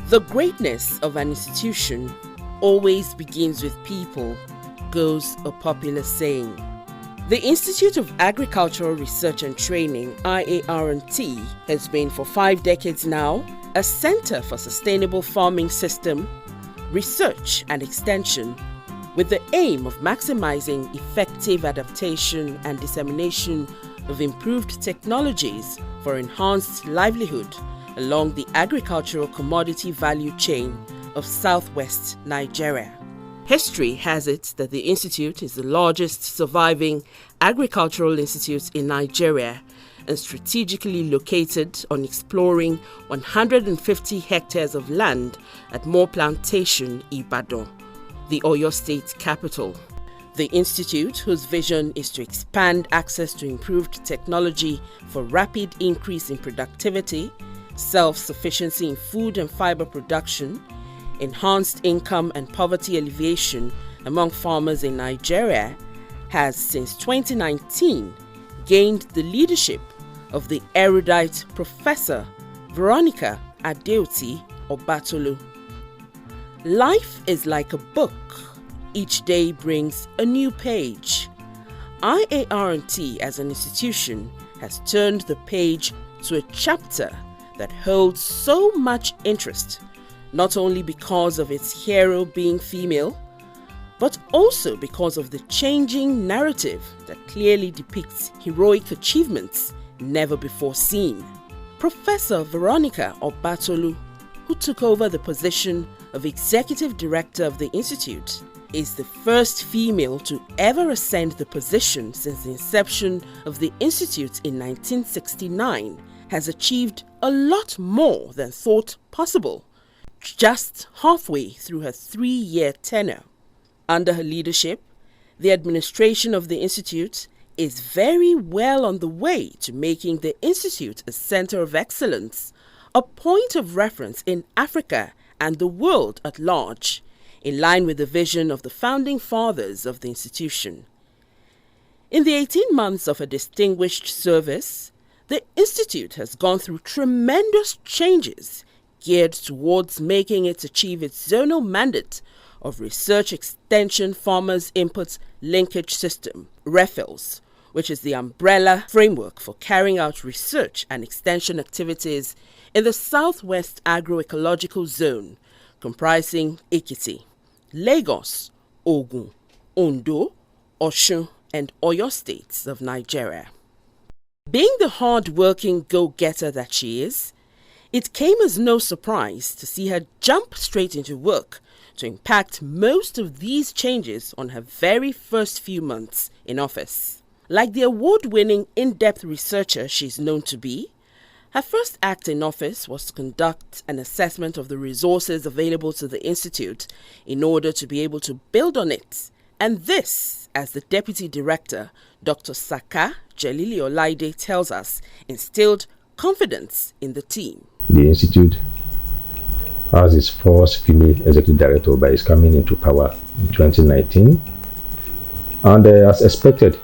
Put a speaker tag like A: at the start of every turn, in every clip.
A: The greatness of an institution always begins with people, goes a popular saying. The Institute of Agricultural Research and Training, IAR&T, has been for 5 decades now a center for sustainable farming system, research and extension, with the aim of maximizing effective adaptation and dissemination of improved technologies for enhanced livelihood along the agricultural commodity value chain of southwest Nigeria. History has it that the institute is the largest surviving agricultural institute in Nigeria and strategically located on exploring 150 hectares of land at More Plantation, Ibadan, the Oyo State capital. The institute, whose vision is to expand access to improved technology for rapid increase in productivity, self-sufficiency in food and fiber production, enhanced income and poverty alleviation among farmers in Nigeria, has since 2019 gained the leadership of the erudite Professor Veronica Obatolu. Life is like a book. Each day brings a new page. IAR&T as an institution has turned the page to a chapter that holds so much interest, not only because of its hero being female, but also because of the changing narrative that clearly depicts heroic achievements never before seen. Professor Veronica Obatolu, who took over the position of Executive Director of the Institute, is the first female to ever ascend the position since the inception of the Institute in 1969, has achieved a lot more than thought possible, just halfway through her 3-year tenure. Under her leadership, the administration of the Institute is very well on the way to making the Institute a center of excellence, a point of reference in Africa and the world at large, in line with the vision of the founding fathers of the institution. In the 18 months of her distinguished service, the Institute has gone through tremendous changes geared towards making it achieve its zonal mandate of Research Extension Farmers Input Linkage System, REFILS, which is the umbrella framework for carrying out research and extension activities in the Southwest Agroecological Zone, comprising Ekiti, Lagos, Ogun, Ondo, Osun, and Oyo states of Nigeria. Being the hard-working go-getter that she is, it came as no surprise to see her jump straight into work to impact most of these changes on her very first few months in office. Like the award-winning in-depth researcher she's known to be, her first act in office was to conduct an assessment of the resources available to the Institute in order to be able to build on it. And this, as the Deputy Director, Dr. Saka Jelili Olaide tells us, instilled confidence in the team.
B: The Institute has its first female executive director by its coming into power in 2019. And as expected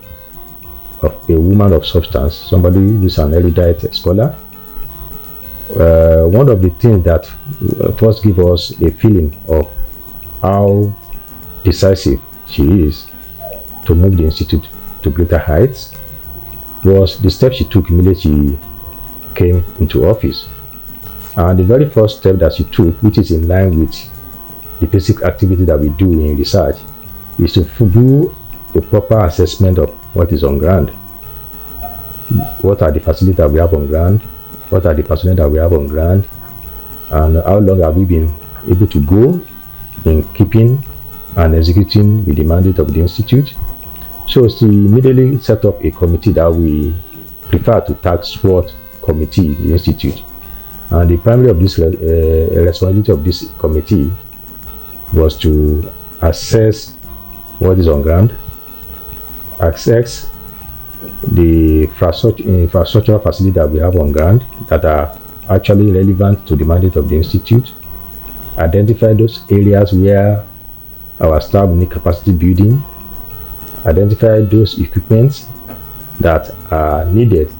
B: of a woman of substance, somebody who is an erudite scholar, one of the things that first give us a feeling of how decisive she is to move the Institute to greater heights was the step she took immediately she came into office. And the very first step that she took, which is in line with the basic activity that we do in research, is to do a proper assessment of what is on ground. What are the facilities that we have on ground? what are the personnel that we have on ground, and how long have we been able to go in keeping and executing with the mandate of the institute. So she immediately set up a committee that we prefer to task force committee, the institute. And the primary of this responsibility of this committee was to assess what is on ground, assess the infrastructural facility that we have on ground that are actually relevant to the mandate of the institute, identify those areas where our staff need capacity building, identify those equipments that are needed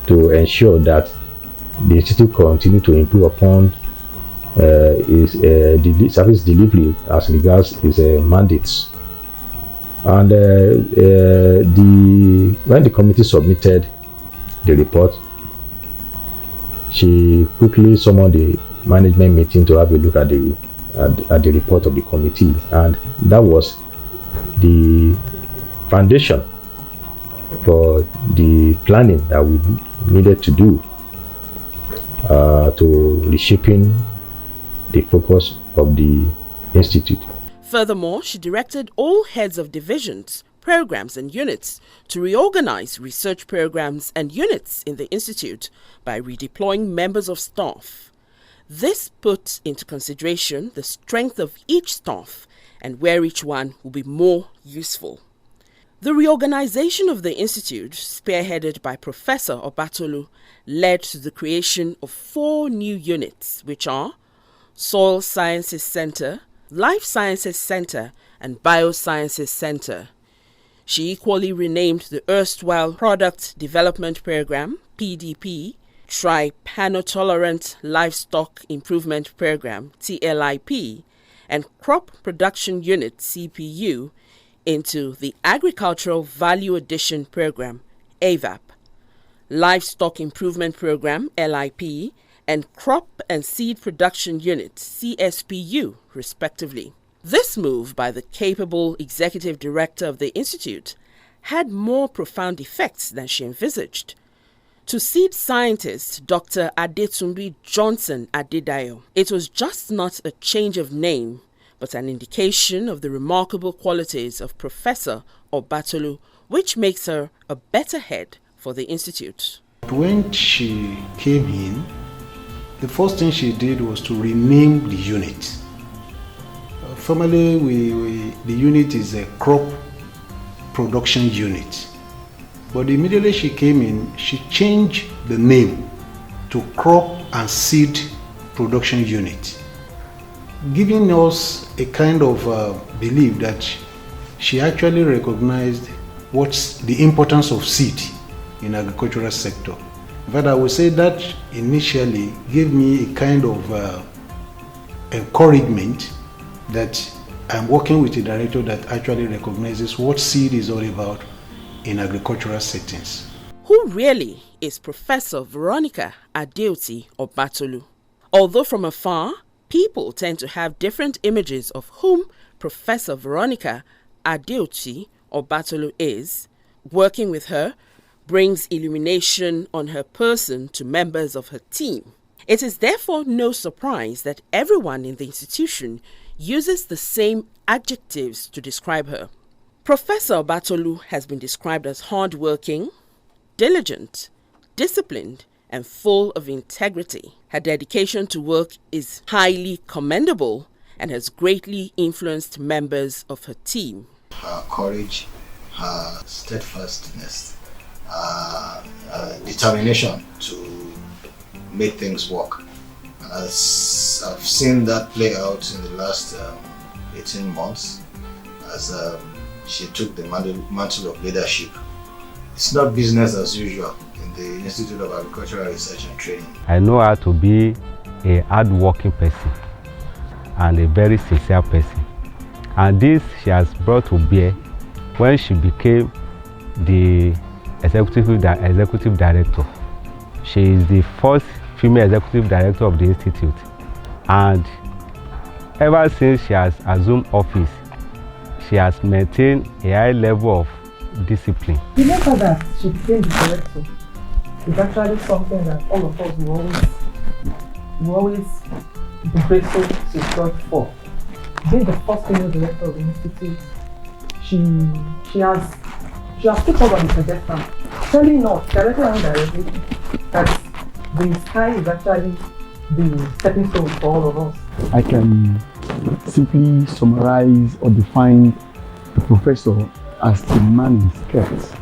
B: to ensure that the institute continue to improve upon its service delivery as regards its mandates. And when the committee submitted the report, she quickly summoned the management meeting to have a look at the report of the committee, and that was the foundation for the planning that we needed to do to reshaping the focus of the institute.
A: Furthermore, she directed all heads of divisions, programs and units to reorganize research programs and units in the institute by redeploying members of staff. This put into consideration the strength of each staff and where each one will be more useful. The reorganization of the institute, spearheaded by Professor Obatolu, led to the creation of 4 new units, which are Soil Sciences Center, Life Sciences Center, and Biosciences Center. She equally renamed the erstwhile Product Development Program, PDP, Trypanotolerant Livestock Improvement Program, TLIP, and Crop Production Unit, CPU, into the Agricultural Value Addition Program, AVAP, Livestock Improvement Program, LIP, and Crop and Seed Production Unit, CSPU, respectively. This move by the capable executive director of the institute had more profound effects than she envisaged. To seed scientist Dr. Adetunbi Johnson Adedayo, it was just not a change of name, but an indication of the remarkable qualities of Professor Obatolu, which makes her a better head for the institute.
C: When she came in, the first thing she did was to rename the unit. Formerly, the unit is a crop production unit. But immediately she came in, she changed the name to Crop and Seed Production Unit, giving us a kind of belief that she actually recognized what's the importance of seed in agricultural sector. But I would say that initially gave me a kind of encouragement that I'm working with a director that actually recognizes what seed is all about in agricultural settings.
A: Who really is Professor Veronica Obatolu? Although from afar, people tend to have different images of whom Professor Veronica Obatolu is. Working with her brings illumination on her person to members of her team. It is therefore no surprise that everyone in the institution uses the same adjectives to describe her. Professor Obatolu has been described as hardworking, diligent, disciplined, and full of integrity. Her dedication to work is highly commendable and has greatly influenced members of her team.
D: Her courage, her steadfastness, determination to make things work. As I've seen that play out in the last 18 months as she took the mantle of leadership. It's not business as usual in the Institute of Agricultural Research and Training.
E: I know her to be a hard-working person and a very sincere person. And this she has brought to bear when she became the executive director. She is the first female executive director of the institute, and ever since she has assumed office, she has maintained a high level of discipline.
F: You know that she became the director. It's actually something that all of us will always be grateful to God for. Being the first female director of the institute, she has put us on the trajectory, telling us directly and indirectly that the sky is actually the stepping stone for all of us.
G: I can simply summarize or define the professor as the man in skirts.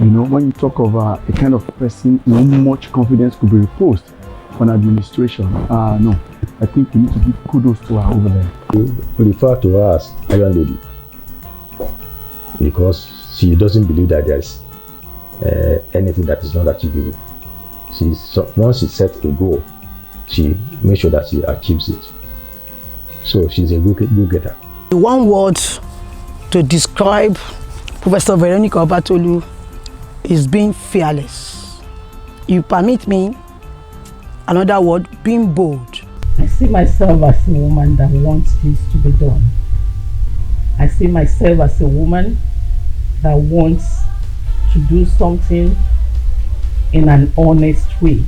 G: You know, when you talk of a kind of person in whom much confidence could be reposed on administration, no, I think we need to give kudos to her over there.
B: We refer to her as Iron Lady because she doesn't believe that there's anything that is not achievable. Once she sets a goal, she makes sure that she achieves it. So she's a good getter.
H: One word to describe Professor Veronica Obatolu is being fearless. You permit me another word, being bold.
F: I see myself as a woman that wants this to be done. I see myself as a woman that wants to do something in an honest way.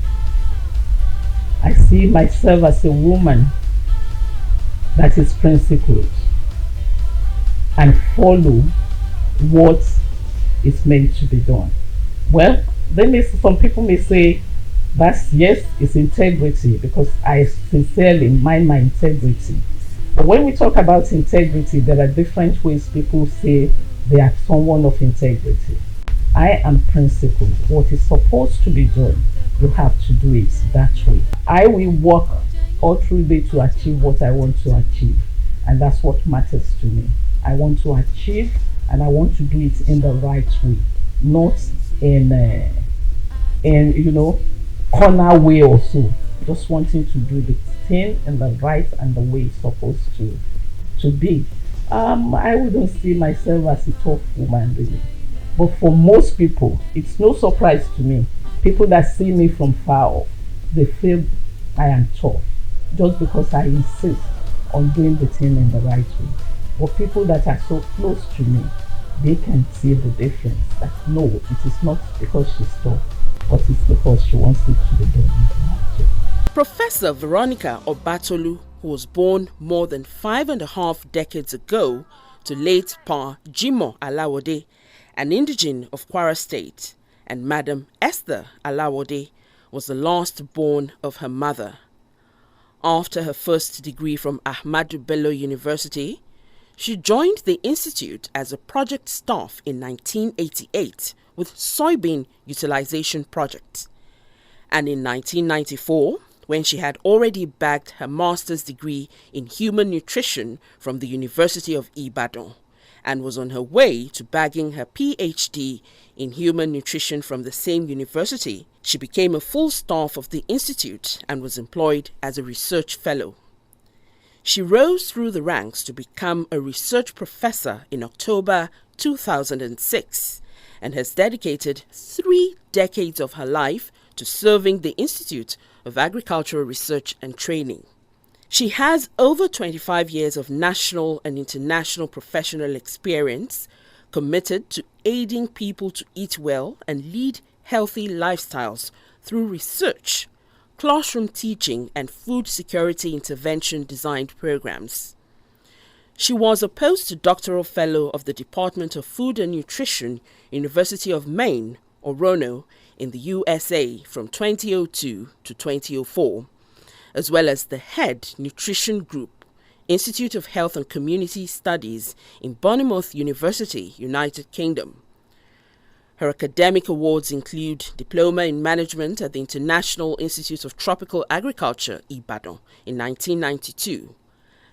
F: I see myself as a woman that is principled and follow what is meant to be done. Well, some people may say that's yes, it's integrity, because I sincerely mind my integrity. But when we talk about integrity, there are different ways people say they are someone of integrity. I am principled. What is supposed to be done, you have to do it that way. I will work all through the day to achieve what I want to achieve, and that's what matters to me. I want to achieve, and I want to do it in the right way, not in corner way or so. Just wanting to do the thing in the right and the way it's supposed to be. I wouldn't see myself as a tough woman really, but for most people, it's no surprise to me. People that see me from far off, they feel I am tough, just because I insist on doing the thing in the right way. But people that are so close to me, they can see the difference. That no, it is not because she's tough, but it's because she wants it to be done.
A: Professor Veronica Obatolu, who was born more than 5.5 decades ago to late Pa Jimoh Alawode, an indigene of Kwara State, and Madam Esther Alawode, was the last born of her mother. After her first degree from Ahmadu Bello University, she joined the institute as a project staff in 1988 with soybean utilization project. And in 1994, when she had already bagged her master's degree in human nutrition from the University of Ibadan and was on her way to bagging her PhD in human nutrition from the same university, she became a full staff of the institute and was employed as a research fellow. She rose through the ranks to become a research professor in October 2006 and has dedicated 3 decades of her life to serving the Institute of Agricultural Research and Training. She has over 25 years of national and international professional experience, committed to aiding people to eat well and lead healthy lifestyles through research, classroom teaching, and food security intervention designed programs. She was a postdoctoral fellow of the Department of Food and Nutrition, University of Maine, Orono, in the USA from 2002 to 2004, as well as the head nutrition group, Institute of Health and Community Studies in Bournemouth University, United Kingdom. Her academic awards include Diploma in Management at the International Institute of Tropical Agriculture, Ibadan, in 1992,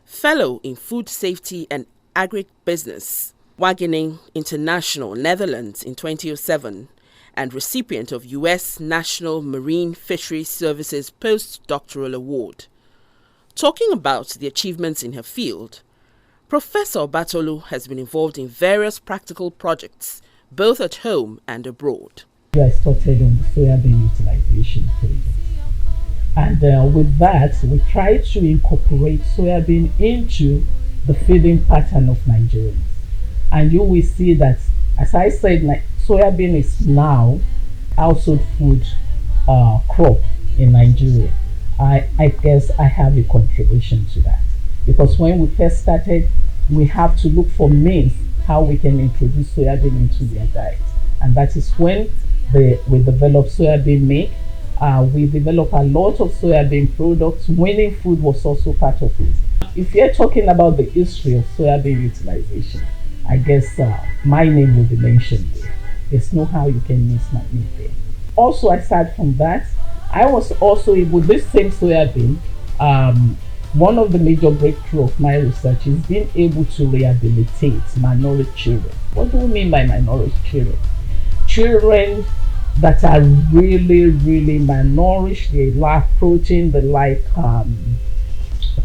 A: Fellow in Food Safety and Agribusiness, Wageningen International, Netherlands, in 2007, and recipient of U.S. National Marine Fisheries Services Postdoctoral Award. Talking about the achievements in her field, Professor Obatolu has been involved in various practical projects, both at home and abroad.
F: I started on the soybean utilization project. And with that, we try to incorporate soybean into the feeding pattern of Nigerians. And you will see that, as I said, soybean is now household food crop in Nigeria. I guess I have a contribution to that, because when we first started, we have to look for means how we can introduce soybean into their diet, and that is when we developed soybean milk. We developed a lot of soybean products. Winning food was also part of it. If you're talking about the history of soybean utilization, I guess my name will be mentioned there. There's no how you can miss my name there. Also, aside from that, I was also with this same soybean. One of the major breakthrough of my research is being able to rehabilitate malnourished children. What do we mean by malnourished children? Children that are really, really malnourished. They lack protein, they lack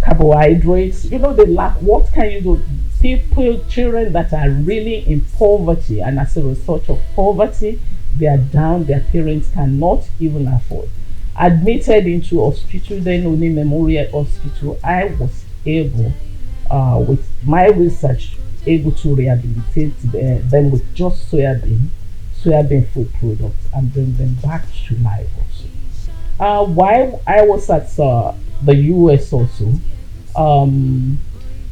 F: carbohydrates. They lack, what can you do? Children that are really in poverty, and as a result of poverty, they are down, their parents cannot even afford. Admitted into hospital, then only Memorial Hospital, I was able, with my research, able to rehabilitate them with just soybean food products and bring them back to life also. While I was at the US also,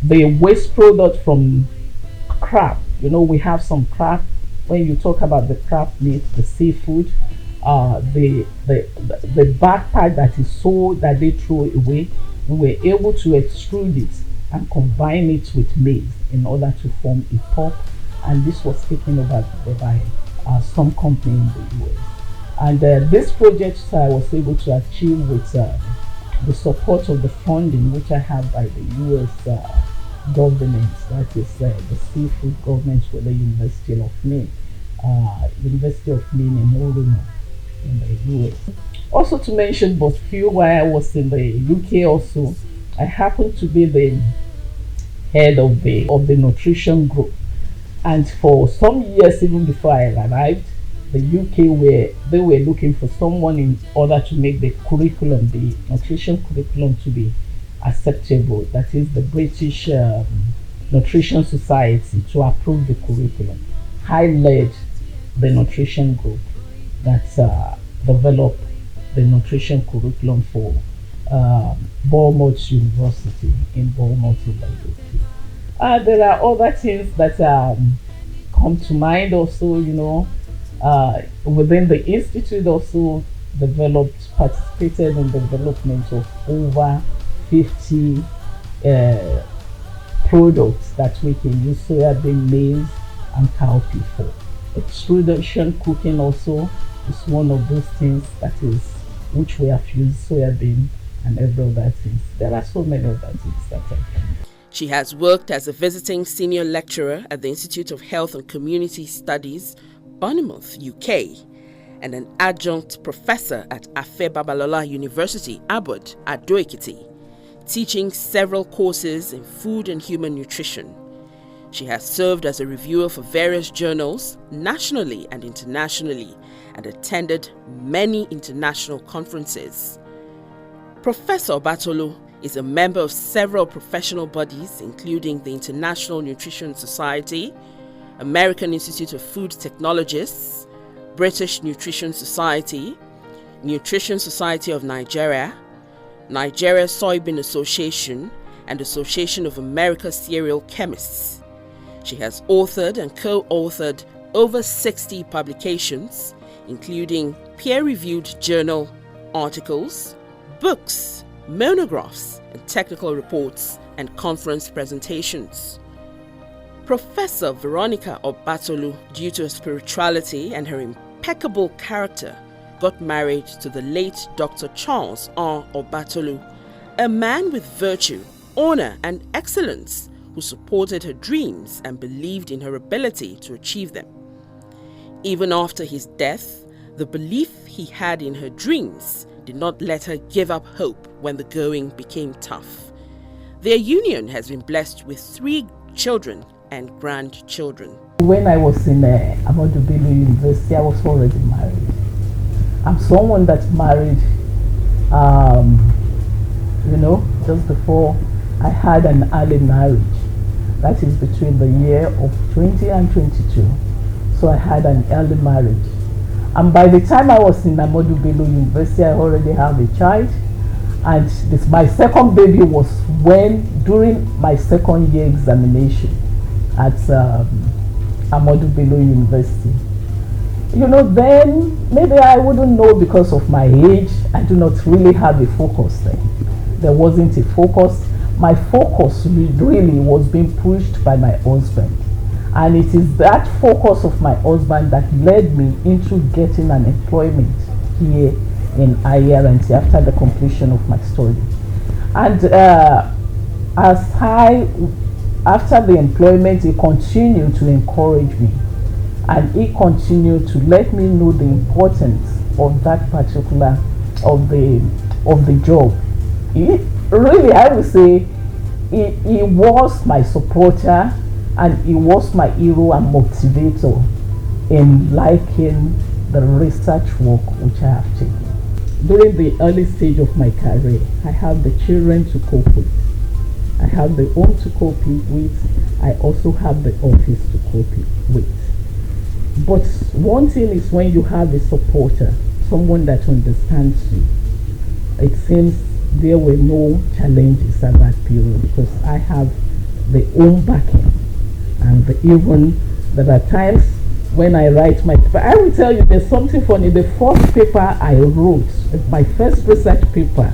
F: the waste product from crab, we have some crab. When you talk about the crab meat, the seafood, the backpack that is sold that they throw away, we were able to extrude it and combine it with maize in order to form a pulp, and this was taken over by some company in the US. And this project I was able to achieve with the support of the funding which I have by the US government, that is the seafood government with the University of Maine in Oregon in the US. Also to mention but few, while I was in the UK also, I happened to be the head of the nutrition group, and for some years even before I arrived, the UK they were looking for someone in order to make the curriculum, the nutrition curriculum, to be acceptable. That is the British Nutrition Society to approve the curriculum. I led the nutrition group that developed the nutrition curriculum for Bournemouth University in Bournemouth in the UK. There are other things that come to mind also, within the institute also participated in the development of over 50 products that we can use soybean, maize and cowpea for. Extrusion cooking also is one of those things which we have used soybean and every other thing. There are so many other things that I can.
A: She has worked as a visiting senior lecturer at the Institute of Health and Community Studies, Bournemouth, UK, and an adjunct professor at Afe Babalola University, Abbott, Ado Ekiti, teaching several courses in food and human nutrition. She has served as a reviewer for various journals, nationally and internationally, and attended many international conferences. Professor Obatolu is a member of several professional bodies, including the International Nutrition Society, American Institute of Food Technologists, British Nutrition Society, Nutrition Society of Nigeria, Nigeria Soybean Association, and Association of America Cereal Chemists. She has authored and co-authored over 60 publications, including peer-reviewed journal articles, books, monographs, and technical reports and conference presentations. Professor Veronica Obatolu, due to her spirituality and her impeccable character, got married to the late Dr. Charles R. Obatolu, a man with virtue, honor, and excellence who supported her dreams and believed in her ability to achieve them. Even after his death, the belief he had in her dreams did not let her give up hope when the going became tough. Their union has been blessed with 3 children and grandchildren.
F: When I was in Ahmadu Bello University, I was already married. I'm someone that married, just before I had an early marriage. That is between the year of 20 and 22. So I had an early marriage. And by the time I was in Ahmadu Bello University, I already have a child. And my second baby was during my second year examination at Ahmadu Bello University. You know, then maybe I wouldn't know because of my age. I do not really have a focus then. There wasn't a focus. My focus really was being pushed by my husband. And it is that focus of my husband that led me into getting an employment here in IAR&T after the completion of my study. And after the employment, he continued to encourage me, and he continued to let me know the importance of that particular of the job. He really, I would say, he was my supporter, and he was my hero and motivator in liking the research work which I have taken. During the early stage of my career, I have the children to cope with. I have the home to cope with. I also have the office to cope with. But one thing is when you have a supporter, someone that understands you, it seems there were no challenges at that period because I have the home backing. And even there are times when I write my paper, I will tell you there's something funny. The first paper I wrote, my first research paper,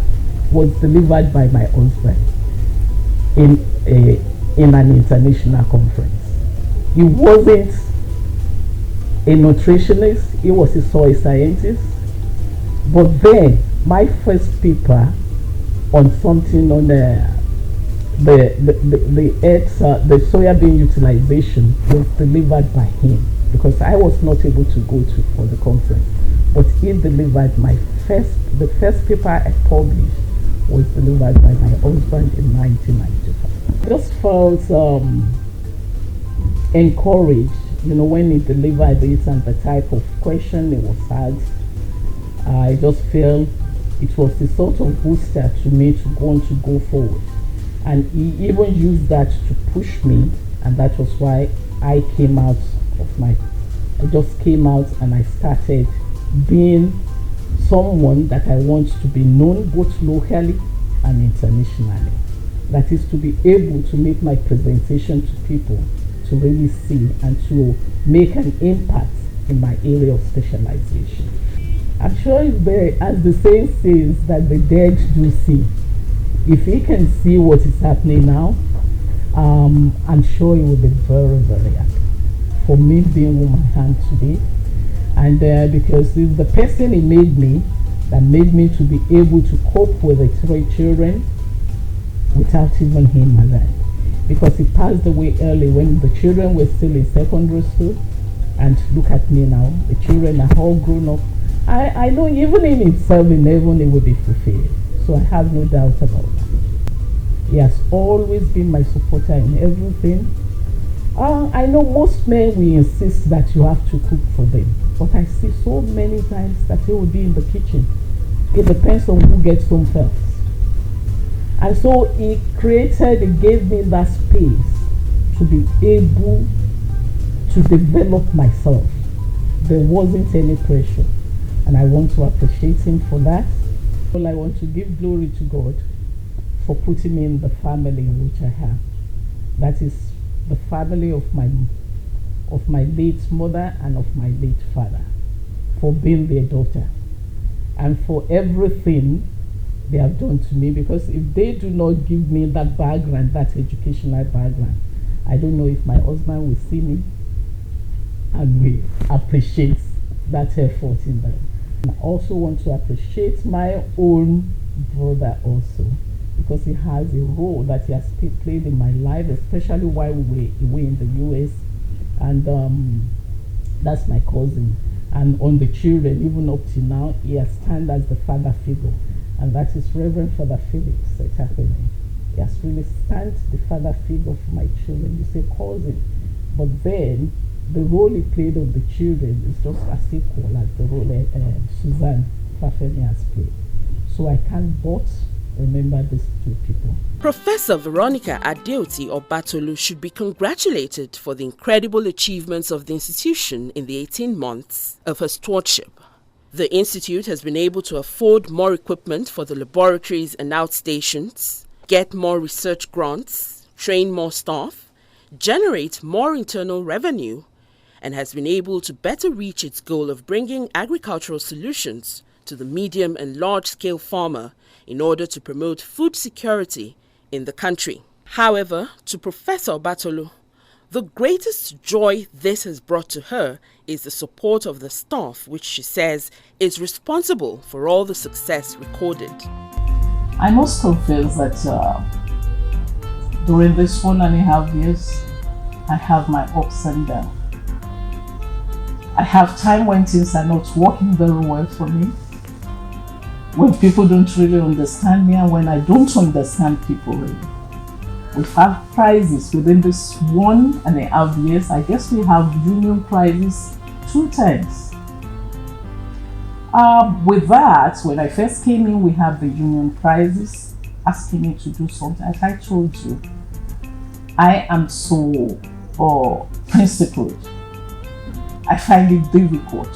F: was delivered by my husband in an international conference. He wasn't a nutritionist, he was a soil scientist. But then my first paper on something on the soybean utilization was delivered by him because I was not able to go for the conference. But he delivered the first paper I published was delivered by my husband in 1995. I just felt encouraged, you know, when he delivered it and the type of question it was asked. I just felt it was a sort of booster to me to go forward. And he even used that to push me, and that was why I just came out and I started being someone that I want to be known both locally and internationally. That is to be able to make my presentation to people to really see and to make an impact in my area of specialization. I'm sure as the saying says, that the dead do see. If he can see what is happening now, I'm sure he will be very, very happy for me being woman hand today. And because it's the person he made me that made me to be able to cope with the 3 children without even him alive. Because he passed away early when the children were still in secondary school. And look at me now, the children are all grown up. I know even in himself in heaven he will be fulfilled. So I have no doubt about that. He has always been my supporter in everything. I know most men will insist that you have to cook for them. But I see so many times that they will be in the kitchen. It depends on who gets home first. And so he gave me that space to be able to develop myself. There wasn't any pressure. And I want to appreciate him for that. Well, I want to give glory to God for putting me in the family in which I have. That is the family of my late mother and of my late father, for being their daughter and for everything they have done to me. Because if they do not give me that background, that educational background, I don't know if my husband will see me and will appreciate that effort in them. I also want to appreciate my own brother also, because he has a role that he has played in my life, especially while we were away in the US. And that's my cousin. And on the children, even up to now, he has stand as the father figure. And that is Reverend Father Felix Etafene. He has really stand the father figure for my children. You say cousin. But then, the role he played of the children is just as equal as the role Suzanne Fafemi has played. So I can't but remember these two people.
A: Professor Veronica Obatolu should be congratulated for the incredible achievements of the institution in the 18 months of her stewardship. The institute has been able to afford more equipment for the laboratories and outstations, get more research grants, train more staff, generate more internal revenue, and has been able to better reach its goal of bringing agricultural solutions to the medium and large-scale farmer in order to promote food security in the country. However, to Professor Obatolu, the greatest joy this has brought to her is the support of the staff, which she says is responsible for all the success recorded.
F: I must confess that during this 1.5 years, I have my ups and downs. I have time when things are not working very well for me, when people don't really understand me, and when I don't understand people really. We've had crises within this 1.5 years. I guess we have union crisis 2 times. With that, when I first came in, we had the union crisis asking me to do something. As I told you, I am so principled. I find it difficult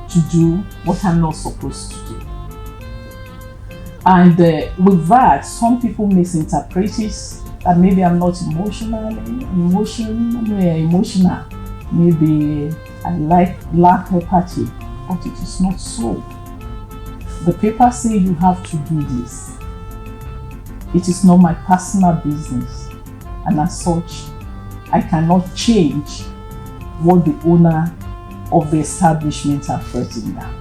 F: to do what I'm not supposed to do. And with that, some people misinterpret it, that maybe I'm not emotional. Maybe I lack empathy, but it is not so. The paper say you have to do this. It is not my personal business, and as such, I cannot change what the owner of the establishment are written down,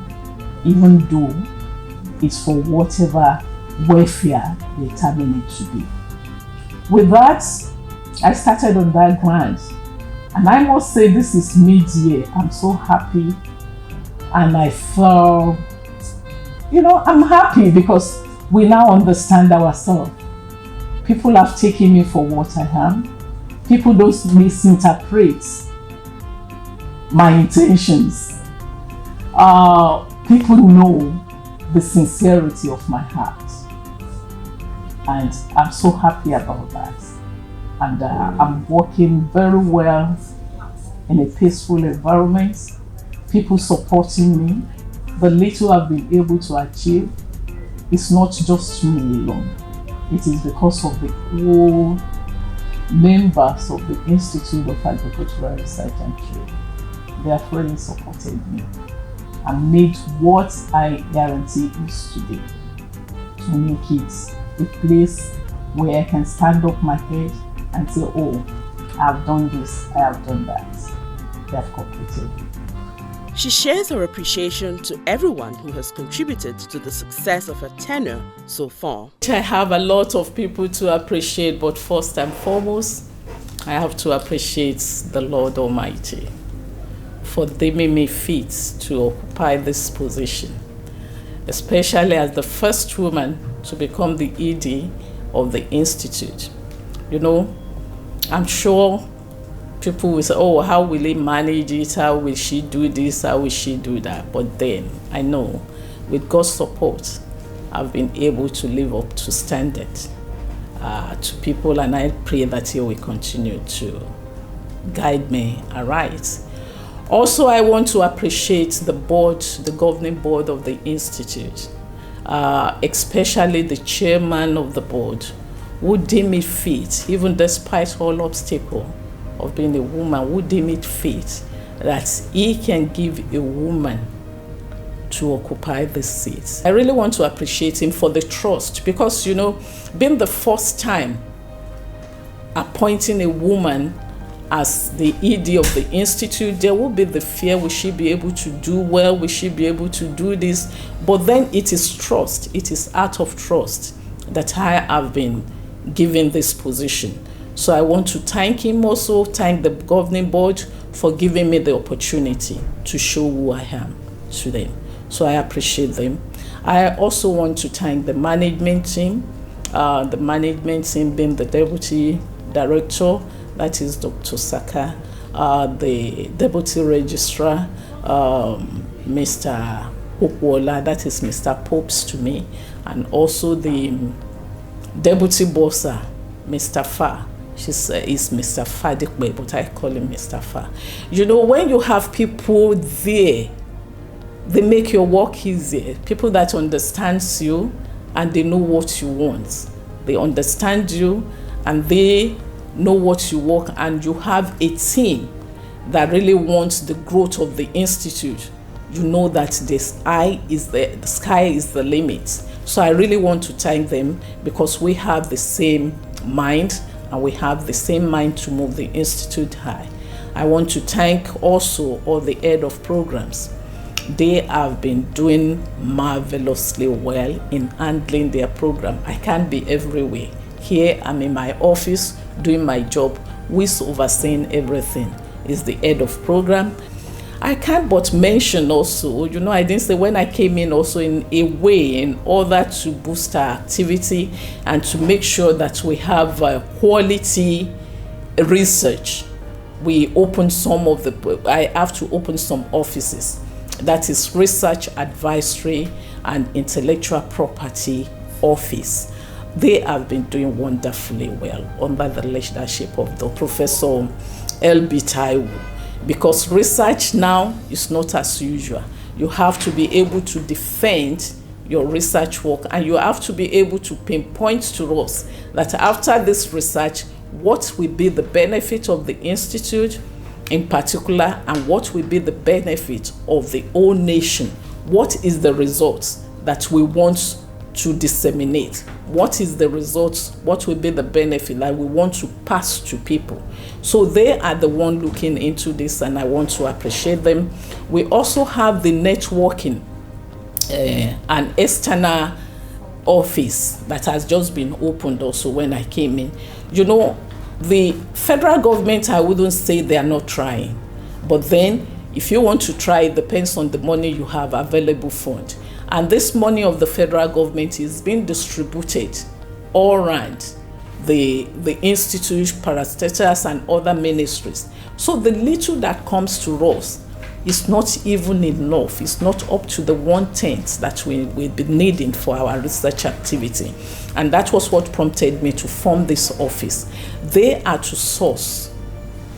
F: even though it's for whatever welfare they determine it to be. With that, I started on that grant, and I must say this is mid-year. I'm so happy, and I felt, I'm happy because we now understand ourselves. People have taken me for what I am. People don't misinterpret my intentions. People know the sincerity of my heart, and I'm so happy about that. And I'm working very well in a peaceful environment, people supporting me. The little I've been able to achieve is not just me alone. It is because of the whole members of the Institute of Agricultural Research and Trade. They have really supported me and made what IAR&T is today, to make it a place where I can stand up my head and say, oh, I have done this, I have done that. They have completed it.
A: She shares her appreciation to everyone who has contributed to the success of her tenure so far.
F: I have a lot of people to appreciate, but first and foremost, I have to appreciate the Lord Almighty for deeming me fit to occupy this position, especially as the first woman to become the ED of the Institute. I'm sure people will say, oh, how will he manage it? How will she do this? How will she do that? But then I know with God's support, I've been able to live up to standard to people, and I pray that He will continue to guide me aright. Also, I want to appreciate the board, the governing board of the Institute, especially the chairman of the board, who deem it fit, even despite all obstacles of being a woman, who deem it fit that he can give a woman to occupy this seat. I really want to appreciate him for the trust, because being the first time appointing a woman as the ED of the Institute, there will be the fear, will she be able to do well, will she be able to do this? But then it is trust, it is out of trust that I have been given this position. So I want to thank him, also thank the governing board for giving me the opportunity to show who I am to them. So I appreciate them. I also want to thank the management team being the deputy director, that is Dr. Saka, the deputy registrar, Mr. Okwola, that is Mr. Popes to me, and also the deputy bossa, Mr. Fa. Is Mr. Fadikwe, but I call him Mr. Fa. You know, when you have people there, they make your work easier. People that understands you and they know what you want. They understand you and they know what you want, and you have a team that really wants the growth of the institute. You know that the sky is the limit. So I really want to thank them, because we have the same mind and we have the same mind to move the institute high. I want to thank also all the head of programs. They have been doing marvelously well in handling their program. I can't be everywhere. Here I'm in my office doing my job. Who is overseeing everything is the head of program. I can't but mention also, you know, I didn't say when I came in also in a way in order to boost our activity and to make sure that we have quality research. We open I have to open some offices. That is Research Advisory and Intellectual Property Office. They have been doing wonderfully well under the leadership of the Professor L.B. Taiwo, because research now is not as usual. You have to be able to defend your research work, and you have to be able to pinpoint to us that after this research, what will be the benefit of the institute in particular, and what will be the benefit of the whole nation. What is the results that we want to disseminate? What is the results? What will be the benefit that we want to pass to people? So they are the one looking into this, and I want to appreciate them. We also have the networking, an external office that has just been opened also when I came in. You know, the federal government, I wouldn't say they are not trying, but then if you want to try, it depends on the money you have available fund. And this money of the federal government is being distributed all around the institute, parastatals, and other ministries. So the little that comes to us is not even enough. It's not up to the 1/10 that we'll be needing for our research activity. And that was what prompted me to form this office. They are to source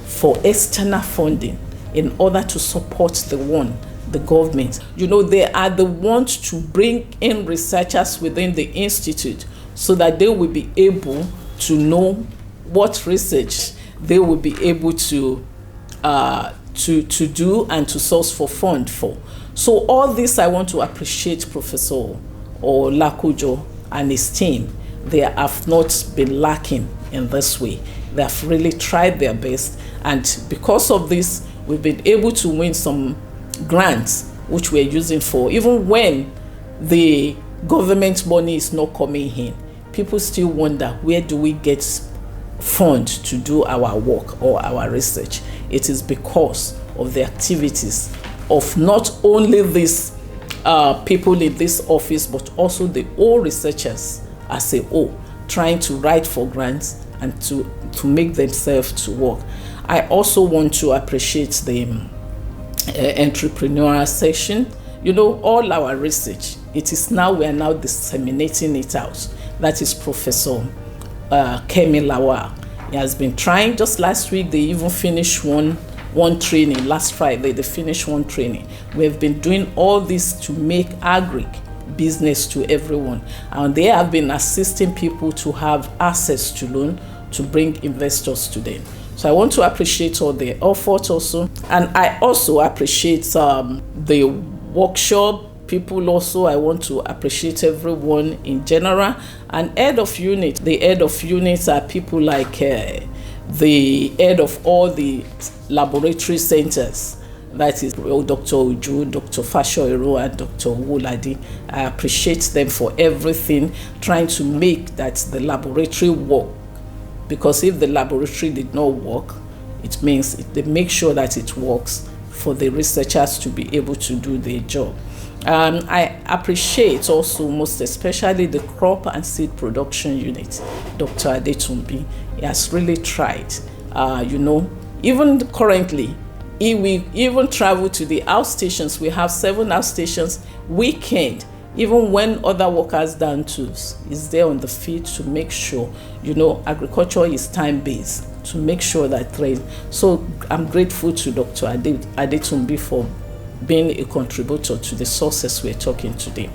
F: for external funding in order to support the government. You know, they are the ones to bring in researchers within the institute so that they will be able to know what research they will be able to do and to source for fund for. So all this, I want to appreciate Professor Olakujo and his team. They have not been lacking in this way. They have really tried their best, and because of this, we've been able to win some grants which we're using for, even when the government money is not coming in, people still wonder, where do we get funds to do our work or our research? It is because of the activities of not only these people in this office, but also the all researchers as a whole, trying to write for grants and to make themselves to work. I also want to appreciate the entrepreneurial section. You know, all our research, we are now disseminating it out. That is Professor Kemi Lawal. He has been trying. Just last week, they even finished one training. Last Friday, they finished one training. We have been doing all this to make agric business to everyone. And they have been assisting people to have access to loan to bring investors to them. So I want to appreciate all their effort also. And I also appreciate the workshop people also. I want to appreciate everyone in general. And the head of units are people like the head of all the laboratory centers. That is Dr. Uju, Dr. Fashoiro, and Dr. Wuladi. I appreciate them for everything, trying to make that the laboratory work. Because if the laboratory did not work, it means they make sure that it works for the researchers to be able to do their job. I appreciate also most especially the crop and seed production unit, Dr. Adetumbi. He has really tried. Even currently, we even travel to the outstations. We have 7 outstations. Weekend, even when other workers down too is there on the field to make sure, agriculture is time-based, to make sure that trade. So I'm grateful to Dr. Adetumbi for being a contributor to the sources we're talking today.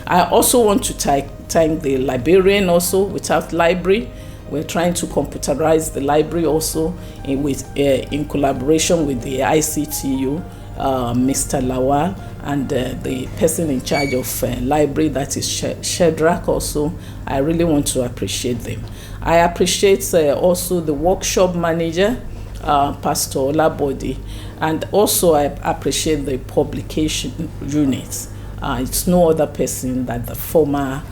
F: I also want to thank the librarian also. Without library, we're trying to computerize the library also in collaboration with the ICTU, Mr. Lawal, and the person in charge of library, that is Shedrack also. I really want to appreciate them. I appreciate also the workshop manager, Pastor Olabode, and also I appreciate the publication unit. It's no other person than the former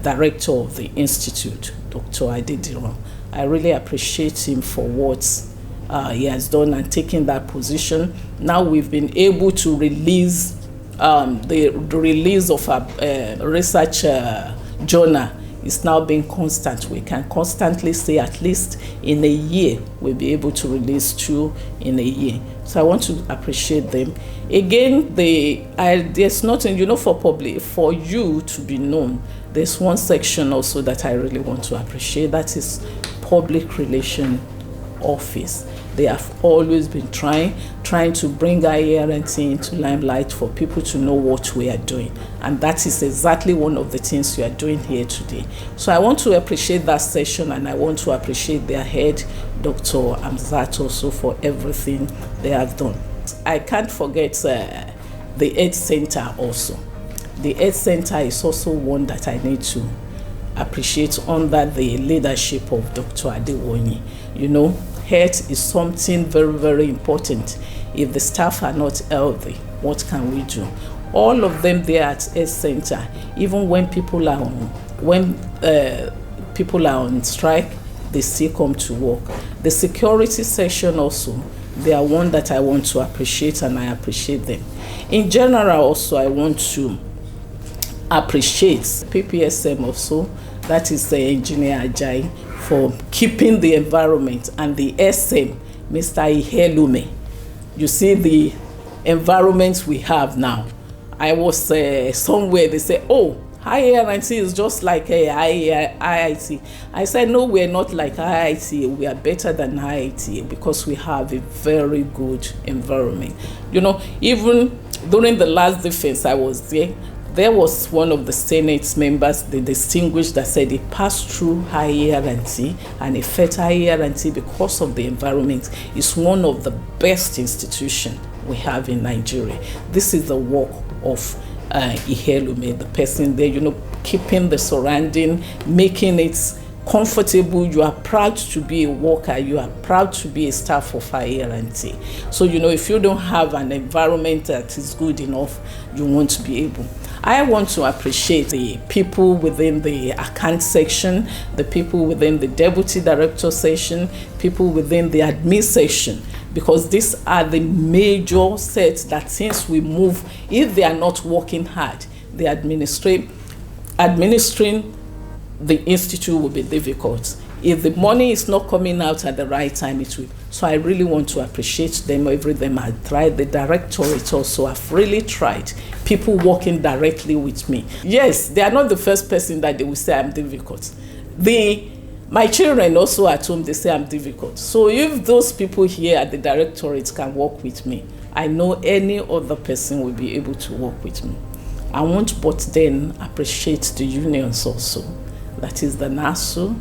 F: director of the institute, Dr. Adediran. I really appreciate him for what he has done and taking that position. Now we've been able to release the release of our research journal is now being constant. We can constantly say at least in a year we'll be able to release 2 in a year. So I want to appreciate them. Again, there's nothing, for you to be known. There's one section also that I really want to appreciate. That is Public Relations Office. They have always been trying to bring IAR&T into limelight for people to know what we are doing. And that is exactly one of the things we are doing here today. So I want to appreciate that session, and I want to appreciate their head, Dr. Amzat, also for everything they have done. I can't forget the Ed Center also. The Ed Center is also one that I need to appreciate under the leadership of Dr. Adewonyi. Health is something very, very important. If the staff are not healthy, what can we do? All of them there at Health Center, even when people are on strike, they still come to work. The security section also, they are one that I want to appreciate, and I appreciate them. In general also, I want to appreciate PPSM also, that is the engineer Ajayi, for keeping the environment, and the SM, Mr. Ihelume. You see the environment we have now. I was somewhere, they say, oh, IAR&T is just like IIT. I said, no, we're not like IIT. We are better than IIT because we have a very good environment. Even during the last defense I was there was one of the Senate members, the distinguished, that said he passed through IAR&T, and he felt IAR&T because of the environment is one of the best institutions we have in Nigeria. This is the work of Ihelume, the person there, keeping the surrounding, making it comfortable. You are proud to be a worker. You are proud to be a staff of IAR&T. So, if you don't have an environment that is good enough, you won't be able. I want to appreciate the people within the account section, the people within the deputy director section, people within the admin section, because these are the major sets that since we move, if they are not working hard, the administering the institute will be difficult. If the money is not coming out at the right time, it will. So I really want to appreciate them. Every them I tried. The directorate also have really tried. People working directly with me. Yes, they are not the first person that they will say I'm difficult. My children also at home, they say I'm difficult. So if those people here at the directorate can work with me, I know any other person will be able to work with me. I want but then appreciate the unions also. That is the NASU,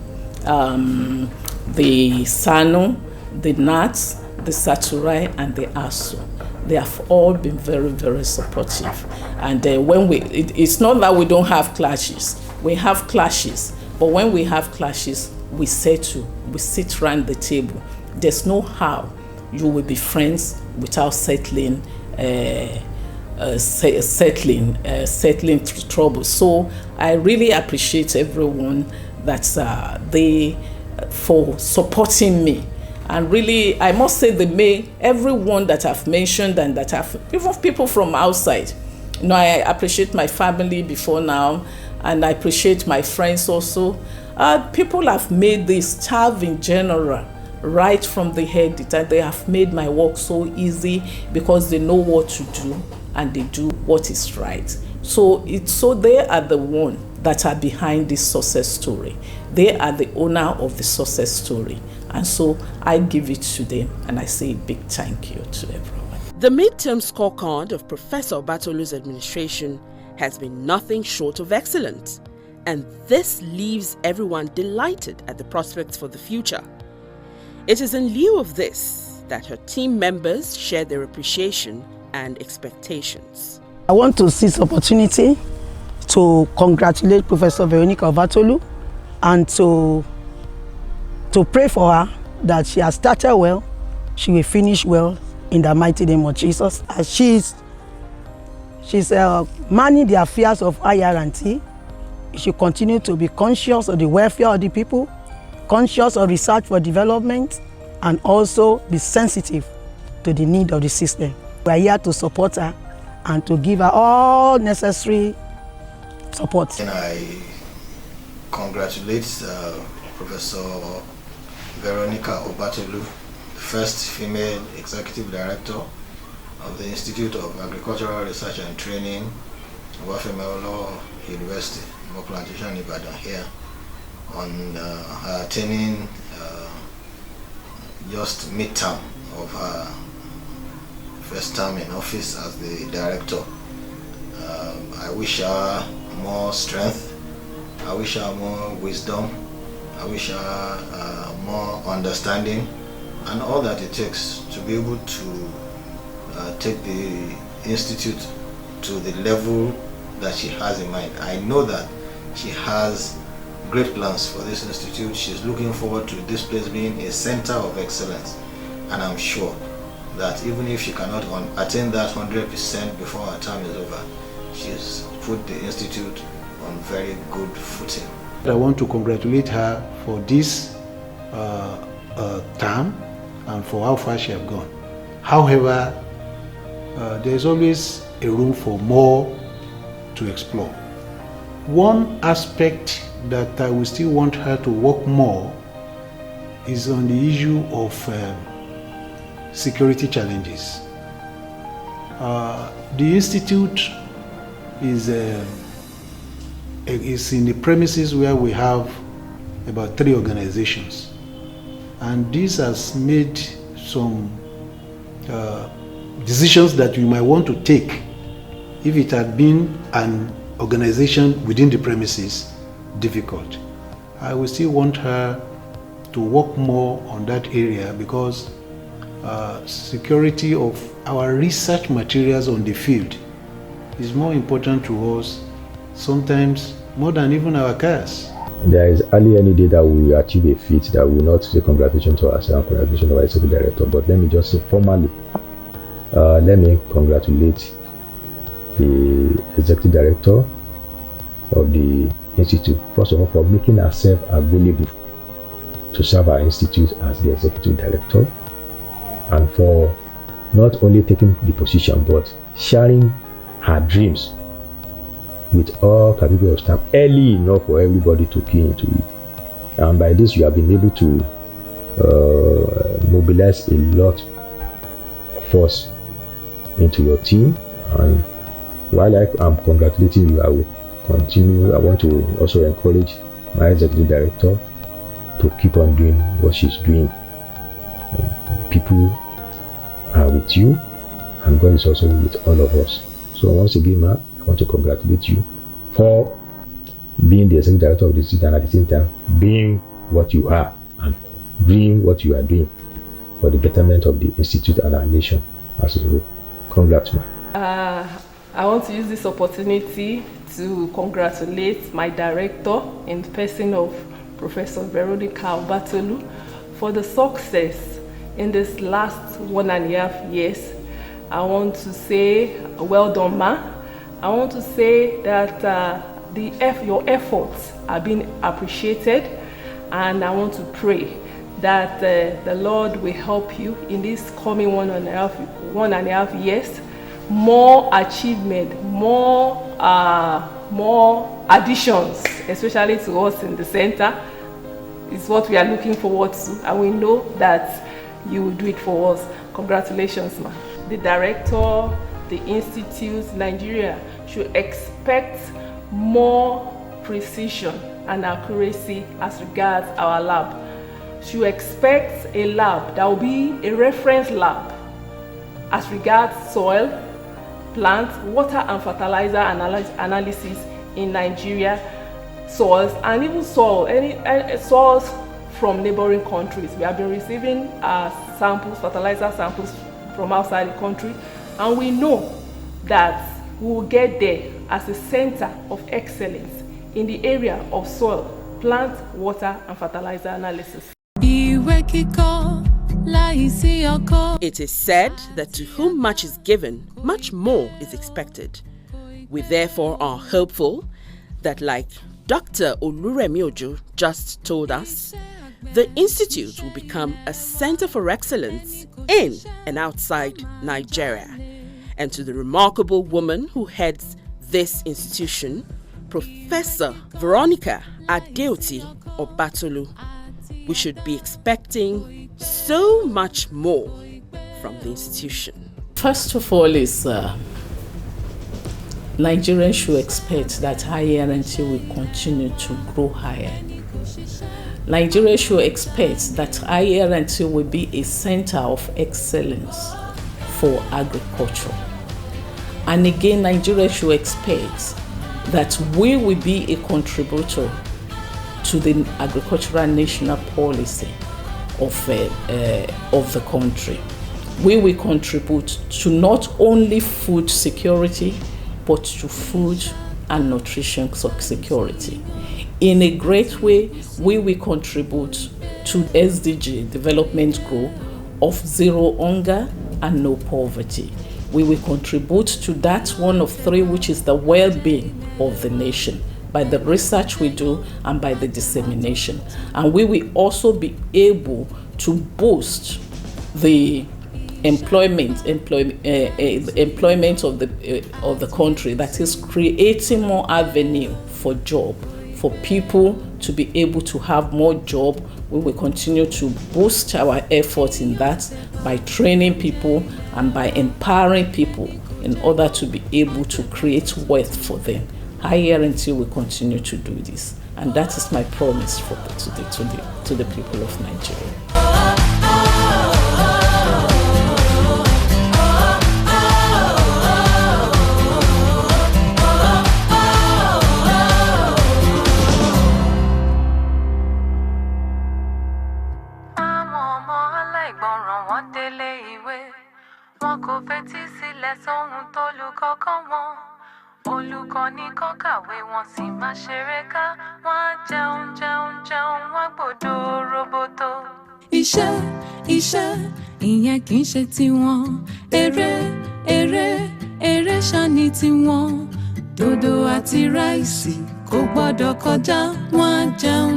F: the SANO, the NATS, the SATURAI, and the ASU. They have all been very, very supportive. And when it's not that we don't have clashes. We have clashes. But when we have clashes, we settle. We sit around the table. There's no how you will be friends without settling trouble. So I really appreciate everyone that for supporting me. And really, I must say everyone that I've mentioned and that even people from outside. I appreciate my family before now, and I appreciate my friends also. People have made this staff in general, right from the head, that they have made my work so easy because they know what to do and they do what is right. So they are the one that are behind this success story. They are the owner of the success story. And so I give it to them and I say a big thank you to everyone.
A: The midterm scorecard of Professor Obatolu's administration has been nothing short of excellent. And this leaves everyone delighted at the prospects for the future. It is in lieu of this that her team members share their appreciation and expectations.
H: I want to seize this opportunity to congratulate Professor Veronica Obatolu and to pray for her that she has started well, she will finish well in the mighty name of Jesus. As she's managing the affairs of IAR&T, she should continue to be conscious of the welfare of the people, conscious of research for development, and also be sensitive to the need of the system. We are here to support her and to give her all necessary support.
D: And I congratulate Professor Veronica Obatolu, the first female executive director of the Institute of Agricultural Research and Training, Wafemelo University, Plantation, Ibadan, here, on her attaining just mid-term of her first term in office as the director. I wish her more strength, I wish her more wisdom, I wish her more understanding, and all that it takes to be able to take the institute to the level that she has in mind. I know that she has great plans for this institute. She's looking forward to this place being a center of excellence, and I'm sure that even if she cannot attain that 100% before her term is over, she's put the institute on very good footing.
C: I want to congratulate her for this term and for how far she has gone. However, there's always a room for more to explore. One aspect that I will still want her to work more is on the issue of security challenges. The institute is in the premises where we have about 3 organizations, and this has made some decisions that we might want to take if it had been an organization within the premises difficult. I will still want her to work more on that area, because security of our research materials on the field is more important to us, sometimes more than even our cars.
B: There is hardly any day that we will achieve a feat that we will not say congratulations to ourselves, congratulations to our executive director. But let me just say formally, let me congratulate the executive director of the institute, first of all, for making herself available to serve our institute as the executive director, and for not only taking the position but sharing her dreams with all categories of staff early enough for everybody to key into it. And by this, you have been able to mobilize a lot of force into your team. And while I'm congratulating you, I will continue. I want to also encourage my executive director to keep on doing what she's doing. People are with you, and God is also with all of us. So once again, I want to congratulate you for being the executive director of the institute, and at the same time being what you are and doing what you are doing for the betterment of the institute and our nation as a whole. Congrats, man.
F: I want to use this opportunity to congratulate my director in the person of Professor Veronica Obatolu for the success in this last 1.5 years. I want to say well done, ma. I want to say that your efforts are being appreciated, and I want to pray that the Lord will help you in this coming 1.5 years. More achievement, more additions, especially to us in the center, is what we are looking forward to, and we know that you will do it for us. Congratulations, ma. The director, the institute, Nigeria
I: should expect more precision and accuracy as regards our lab. Should expect a lab that will be a reference lab as regards soil, plant, water and fertilizer analysis in Nigeria, soils, and even soils from neighboring countries. We have been receiving samples, fertilizer samples from outside the country, and we know that we will get there as a center of excellence in the area of soil, plant, water and fertilizer analysis.
A: It is said that to whom much is given, much more is expected. We therefore are hopeful that, like Dr. Oluremi Ojo just told us, the Institute will become a center for excellence in and outside Nigeria. And to the remarkable woman who heads this institution, Professor Veronica Obatolu, we should be expecting so much more from the institution.
F: First of all, Nigerians should expect that IAR&T will continue to grow higher. Nigeria should expect that IAR&T will be a center of excellence for agriculture. And again, Nigeria should expect that we will be a contributor to the agricultural national policy of the country. We will contribute to not only food security, but to food and nutrition security. In a great way, we will contribute to SDG development goal of zero hunger and no poverty. We will contribute to that one of three, which is the well-being of the nation, by the research we do and by the dissemination. And we will also be able to boost the employment of the country, that is creating more avenue for job, for people to be able to have more job. We will continue to boost our efforts in that by training people and by empowering people in order to be able to create wealth for them. IAR&T will continue to do this, and that is my promise to the people of Nigeria.
J: Olùkọ́ ní kọ́ kàwé wọn sì máa ṣeré ká, wọ́n á jẹun wọ́n gbọ́dọ̀ roboto. Iṣẹ́ ìyẹn kì í ṣe tiwọn, eré ṣáni tiwọn, dòdò àti ráìsì kò gbọ́dọ̀ kọjá, wọ́n á jẹun